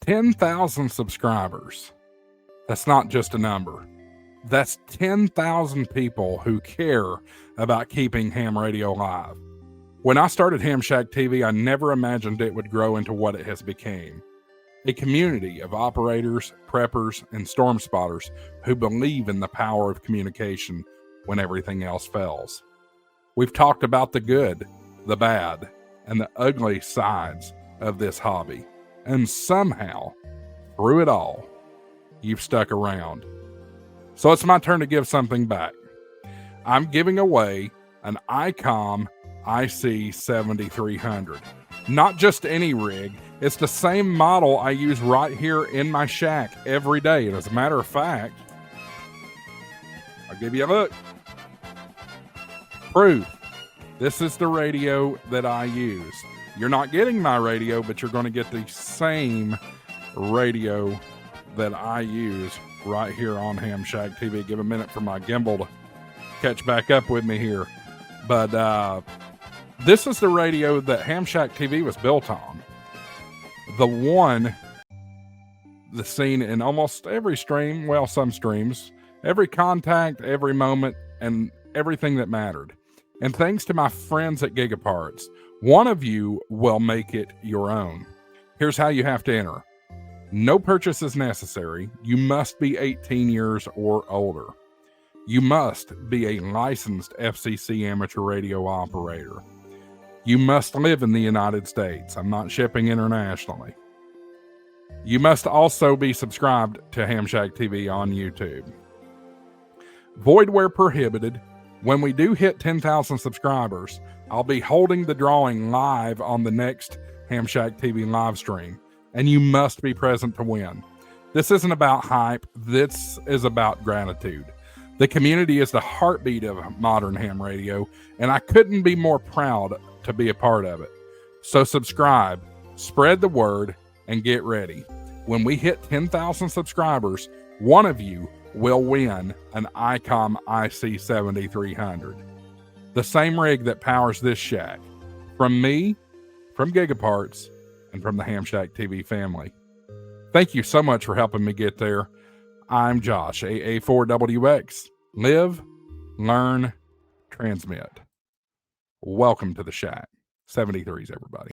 10,000 subscribers. That's not just a number. That's 10,000 people who care about keeping ham radio alive. When I started HamShackTV, I never imagined it would grow into what it has become. A community of operators, preppers, and storm spotters who believe in the power of communication when everything else fails. We've talked about the good, the bad, and the ugly sides of this hobby. And somehow, through it all, you've stuck around. So it's my turn to give something back. I'm giving away an Icom IC-7300. Not just any rig, it's the same model I use right here in my shack every day. And as a matter of fact, I'll give you a look. Proof. This is the radio that I use. You're not getting my radio, but you're going to get the same radio that I use right here on HamShackTV. Give a minute for my gimbal to catch back up with me here. But this is the radio that HamShackTV was built on. The one that's seen in almost every stream, well, some streams, every contact, every moment, and everything that mattered. And thanks to my friends at Gigaparts, one of you will make it your own. Here's how you have to enter. No purchase is necessary. You must be 18 years or older. You must be a licensed FCC amateur radio operator. You must live in the United States. I'm not shipping internationally. You must also be subscribed to HamShackTV on YouTube. Void where prohibited. When we do hit 10,000 subscribers, I'll be holding the drawing live on the next HamShackTV live stream, and you must be present to win. This isn't about hype. This is about gratitude. The community is the heartbeat of modern ham radio, and I couldn't be more proud to be a part of it. So subscribe, spread the word, and get ready. When we hit 10,000 subscribers, one of you will win an Icom IC-7300. The same rig that powers this shack. From me, from Gigaparts, and from the HamShackTV family. Thank you so much for helping me get there. I'm Josh, AA4WX. Live, learn, transmit. Welcome to the shack. 73s, everybody.